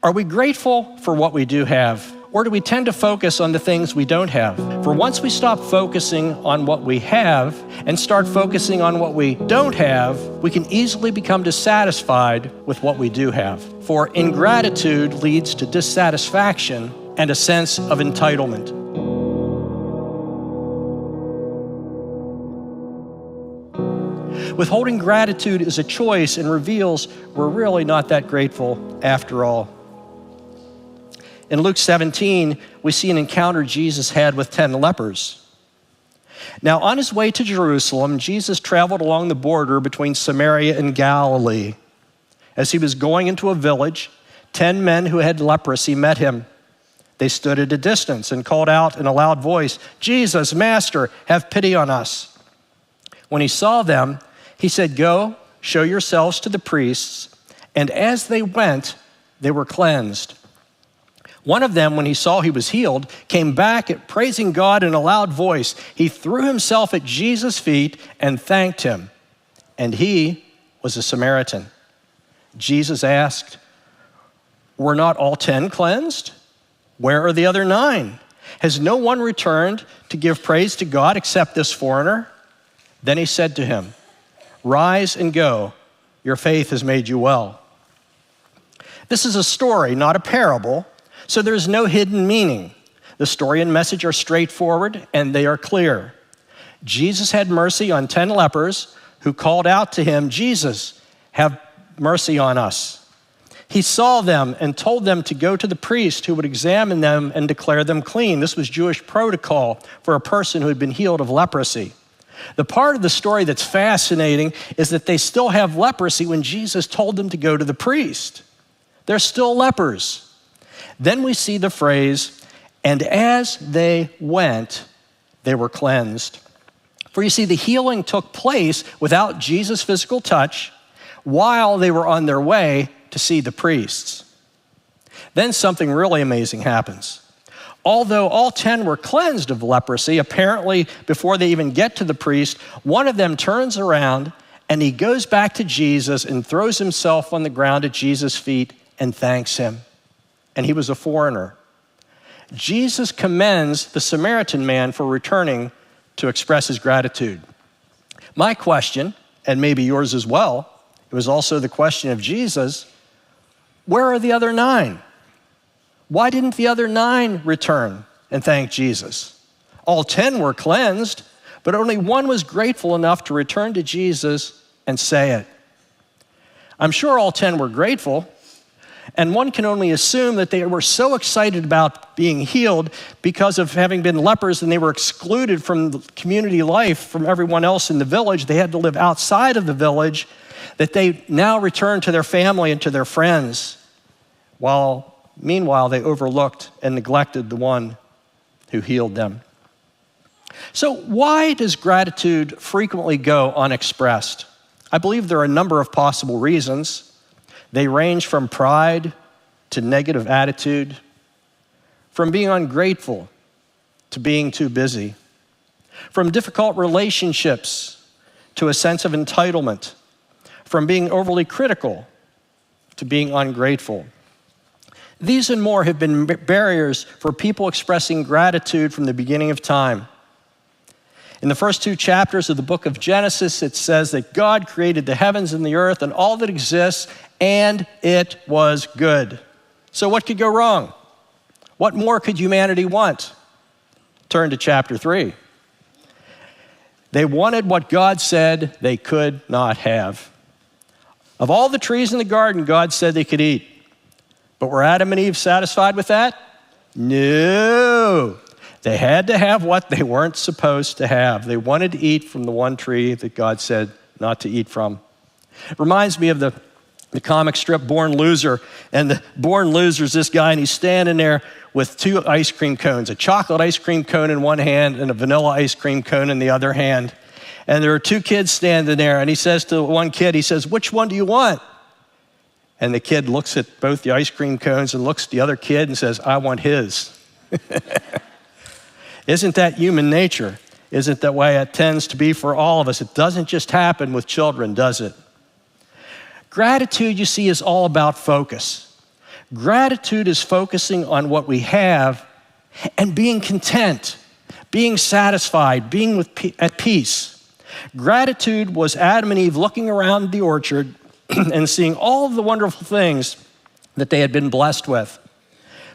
Are we grateful for what we do have? Or do we tend to focus on the things we don't have? For once we stop focusing on what we have and start focusing on what we don't have, we can easily become dissatisfied with what we do have. For ingratitude leads to dissatisfaction and a sense of entitlement. Withholding gratitude is a choice and reveals we're really not that grateful after all. In Luke 17, we see an encounter Jesus had with 10 lepers. Now, on his way to Jerusalem, Jesus traveled along the border between Samaria and Galilee. As he was going into a village, 10 men who had leprosy met him. They stood at a distance and called out in a loud voice, "Jesus, Master, have pity on us." When he saw them, he said, "Go, show yourselves to the priests." And as they went, they were cleansed. One of them, when he saw he was healed, came back praising God in a loud voice. He threw himself at Jesus' feet and thanked him. And he was a Samaritan. Jesus asked, "Were not all 10 cleansed? Where are the other 9? Has no one returned to give praise to God except this foreigner?" Then he said to him, "Rise and go. Your faith has made you well." This is a story, not a parable. So there's no hidden meaning. The story and message are straightforward and they are clear. Jesus had mercy on 10 lepers who called out to him, "Jesus, have mercy on us." He saw them and told them to go to the priest who would examine them and declare them clean. This was Jewish protocol for a person who had been healed of leprosy. The part of the story that's fascinating is that they still have leprosy when Jesus told them to go to the priest. They're still lepers. Then we see the phrase, "and as they went, they were cleansed." For you see, the healing took place without Jesus' physical touch while they were on their way to see the priests. Then something really amazing happens. Although all 10 were cleansed of leprosy, apparently before they even get to the priest, one of them turns around and he goes back to Jesus and throws himself on the ground at Jesus' feet and thanks him. And he was a foreigner. Jesus commends the Samaritan man for returning to express his gratitude. My question, and maybe yours as well, it was also the question of Jesus, where are the other 9? Why didn't the other 9 return and thank Jesus? All 10 were cleansed, but only one was grateful enough to return to Jesus and say it. I'm sure all 10 were grateful, and one can only assume that they were so excited about being healed because of having been lepers and they were excluded from community life from everyone else in the village. They had to live outside of the village, that they now returned to their family and to their friends, while meanwhile they overlooked and neglected the one who healed them. So why does gratitude frequently go unexpressed? I believe there are a number of possible reasons. They range from pride to negative attitude, from being ungrateful to being too busy, from difficult relationships to a sense of entitlement, from being overly critical to being ungrateful. These and more have been barriers for people expressing gratitude from the beginning of time. In the first 2 chapters of the book of Genesis, it says that God created the heavens and the earth and all that exists, and it was good. So what could go wrong? What more could humanity want? Turn to chapter 3. They wanted what God said they could not have. Of all the trees in the garden, God said they could eat. But were Adam and Eve satisfied with that? No. They had to have what they weren't supposed to have. They wanted to eat from the one tree that God said not to eat from. It reminds me of the comic strip Born Loser. And the Born Loser is this guy, and he's standing there with 2 ice cream cones, a chocolate ice cream cone in one hand and a vanilla ice cream cone in the other hand. And there are 2 kids standing there, and he says to one kid, he says, "Which one do you want?" And the kid looks at both the ice cream cones and looks at the other kid and says, "I want his." Isn't that human nature? Isn't that way it tends to be for all of us? It doesn't just happen with children, does it? Gratitude, you see, is all about focus. Gratitude is focusing on what we have and being content, being satisfied, being at peace. Gratitude was Adam and Eve looking around the orchard and seeing all of the wonderful things that they had been blessed with.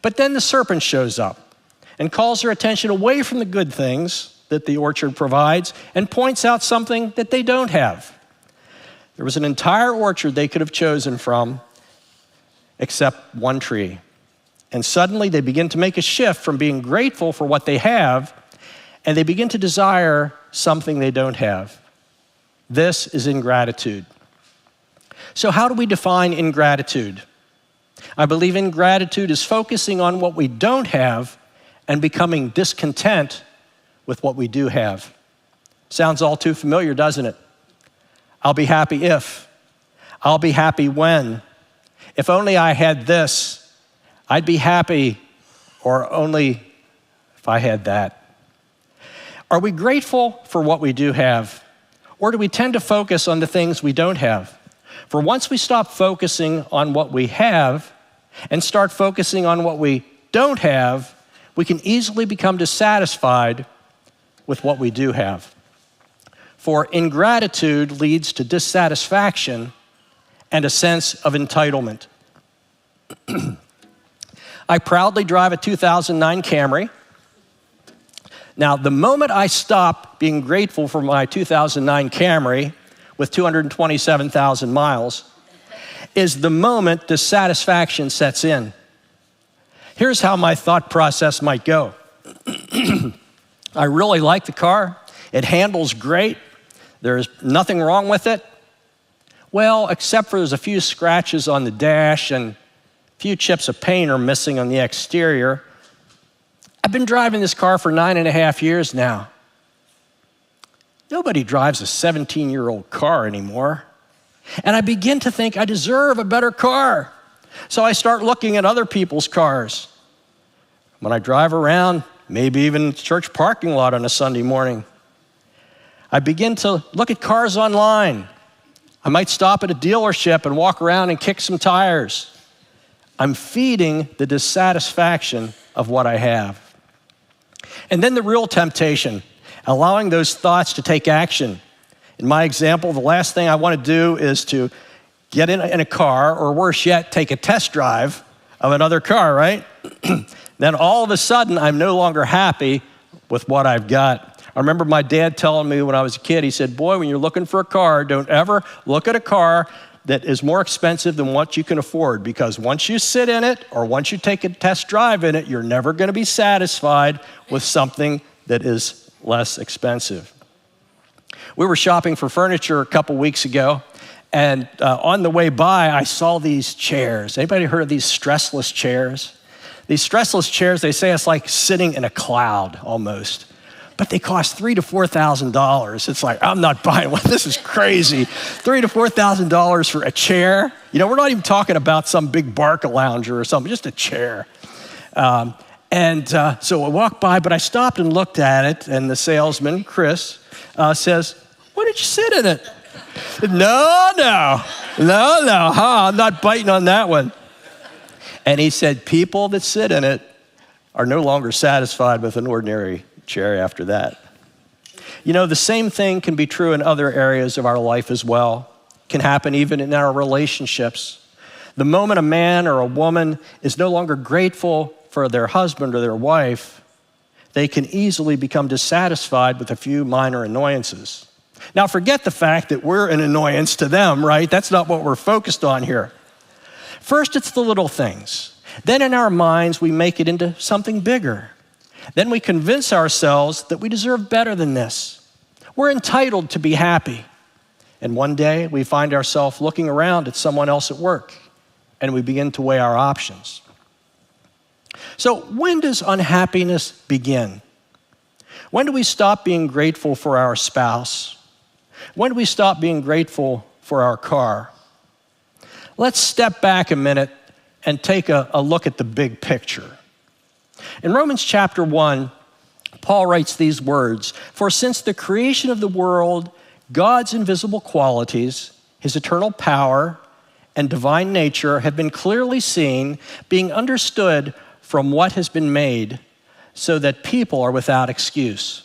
But then the serpent shows up and calls their attention away from the good things that the orchard provides and points out something that they don't have. There was an entire orchard they could have chosen from, except one tree. And suddenly they begin to make a shift from being grateful for what they have, and they begin to desire something they don't have. This is ingratitude. So how do we define ingratitude? I believe ingratitude is focusing on what we don't have and becoming discontent with what we do have. Sounds all too familiar, doesn't it? I'll be happy if. I'll be happy when. If only I had this. I'd be happy, or only if I had that. Are we grateful for what we do have? Or do we tend to focus on the things we don't have? For once we stop focusing on what we have and start focusing on what we don't have, we can easily become dissatisfied with what we do have. For ingratitude leads to dissatisfaction and a sense of entitlement. I proudly drive a 2009 Camry. Now, the moment I stop being grateful for my 2009 Camry with 227,000 miles is the moment dissatisfaction sets in. Here's how my thought process might go. I really like the car. It handles great. There's nothing wrong with it. Well, except for there's a few scratches on the dash and a few chips of paint are missing on the exterior. I've been driving this car for 9.5 years now. Nobody drives a 17-year-old car anymore. And I begin to think I deserve a better car. So I start looking at other people's cars. When I drive around, maybe even the church parking lot on a Sunday morning, I begin to look at cars online. I might stop at a dealership and walk around and kick some tires. I'm feeding the dissatisfaction of what I have. And then the real temptation, allowing those thoughts to take action. In my example, the last thing I want to do is to get in a car, or worse yet, take a test drive of another car, right? Then all of a sudden, I'm no longer happy with what I've got. I remember my dad telling me when I was a kid, he said, boy, when you're looking for a car, don't ever look at a car that is more expensive than what you can afford, because once you sit in it or once you take a test drive in it, you're never going to be satisfied with something that is less expensive. We were shopping for furniture a couple weeks ago, and on the way by, I saw these chairs. Anybody heard of these stressless chairs? These stressless chairs, they say it's like sitting in a cloud almost. But they cost $3,000 to $4,000. It's like, I'm not buying one. This is crazy. $3,000 to $4,000 for a chair. You know, we're not even talking about some big Barca lounger or something, just a chair. So I walked by, but I stopped and looked at it, and the salesman, Chris, says, why did you sit in it? No, I'm not biting on that one. And he said, people that sit in it are no longer satisfied with an ordinary chair after that. You know, the same thing can be true in other areas of our life as well. It can happen even in our relationships. The moment a man or a woman is no longer grateful for their husband or their wife, they can easily become dissatisfied with a few minor annoyances. Now, forget the fact that we're an annoyance to them, right? That's not what we're focused on here. First, it's the little things. Then in our minds, we make it into something bigger. Then we convince ourselves that we deserve better than this. We're entitled to be happy. And one day we find ourselves looking around at someone else at work, and we begin to weigh our options. So when does unhappiness begin? When do we stop being grateful for our spouse? When do we stop being grateful for our car? Let's step back a minute and take a look at the big picture. In Romans chapter 1, Paul writes these words, for since the creation of the world, God's invisible qualities, his eternal power, and divine nature have been clearly seen, being understood from what has been made, so that people are without excuse.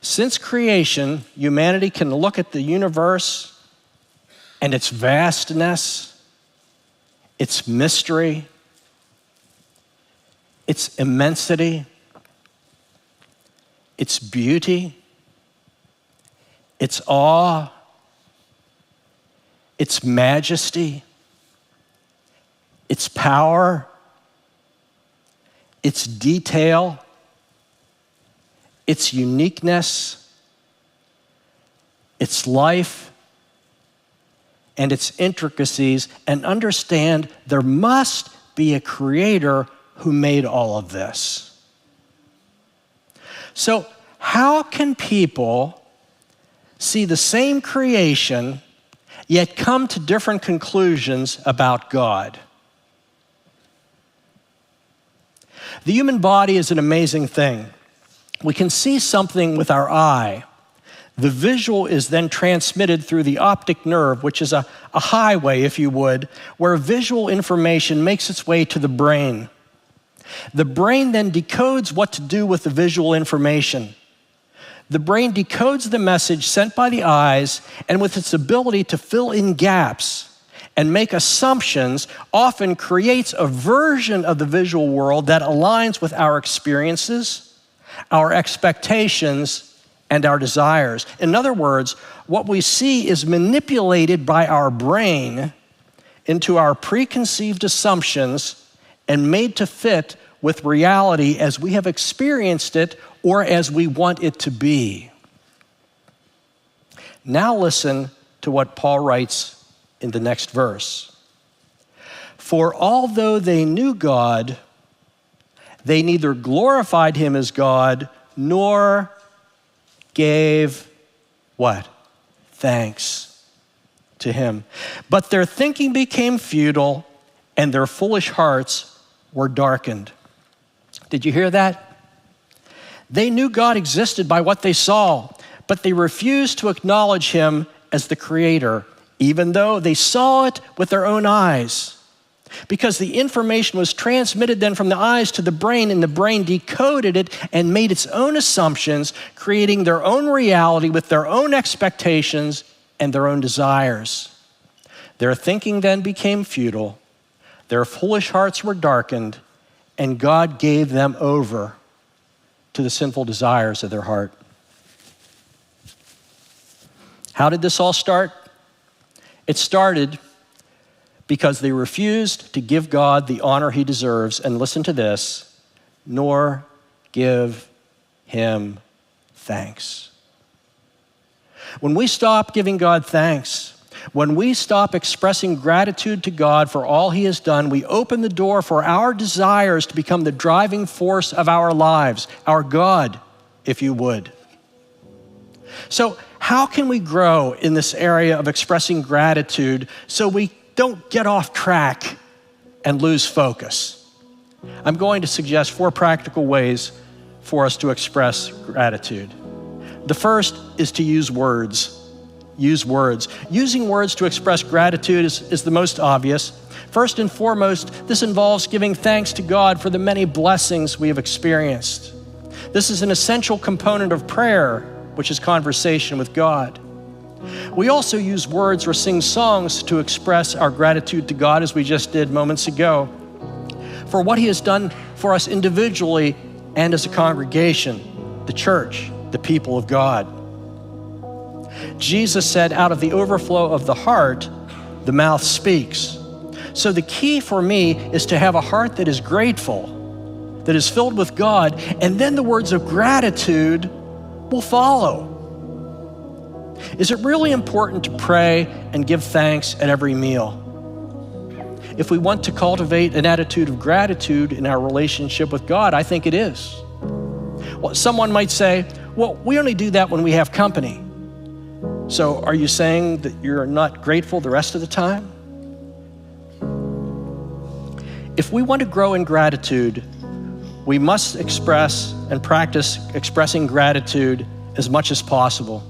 Since creation, humanity can look at the universe and its vastness, its mystery, its immensity, its beauty, its awe, its majesty, its power, its detail, its uniqueness, its life, and its intricacies, and understand there must be a creator who made all of this. So, how can people see the same creation yet come to different conclusions about God? The human body is an amazing thing. We can see something with our eye. The visual is then transmitted through the optic nerve, which is a highway, if you would, where visual information makes its way to the brain. The brain then decodes what to do with the visual information. The brain decodes the message sent by the eyes, and with its ability to fill in gaps and make assumptions, often creates a version of the visual world that aligns with our experiences, our expectations, and our desires. In other words, what we see is manipulated by our brain into our preconceived assumptions and made to fit with reality as we have experienced it or as we want it to be. Now listen to what Paul writes in the next verse. For although they knew God, they neither glorified him as God nor gave what? Thanks to him. But their thinking became futile and their foolish hearts were darkened. Did you hear that? They knew God existed by what they saw, but they refused to acknowledge him as the creator, even though they saw it with their own eyes. Because the information was transmitted then from the eyes to the brain, and the brain decoded it and made its own assumptions, creating their own reality with their own expectations and their own desires. Their thinking then became futile, their foolish hearts were darkened, and God gave them over to the sinful desires of their heart. How did this all start? It started because they refused to give God the honor he deserves, and listen to this, nor give him thanks. When we stop giving God thanks, when we stop expressing gratitude to God for all he has done, we open the door for our desires to become the driving force of our lives, our God, if you would. So how can we grow in this area of expressing gratitude so we don't get off track and lose focus? I'm going to suggest 4 practical ways for us to express gratitude. The first is to use words. Use words. Using words to express gratitude is the most obvious. First and foremost, this involves giving thanks to God for the many blessings we have experienced. This is an essential component of prayer, which is conversation with God. We also use words or sing songs to express our gratitude to God, as we just did moments ago, for what he has done for us individually and as a congregation, the church, the people of God. Jesus said, out of the overflow of the heart, the mouth speaks. So the key for me is to have a heart that is grateful, that is filled with God, and then the words of gratitude will follow. Is it really important to pray and give thanks at every meal? If we want to cultivate an attitude of gratitude in our relationship with God, I think it is. Well, someone might say, well, we only do that when we have company. So are you saying that you're not grateful the rest of the time? If we want to grow in gratitude, we must express and practice expressing gratitude as much as possible.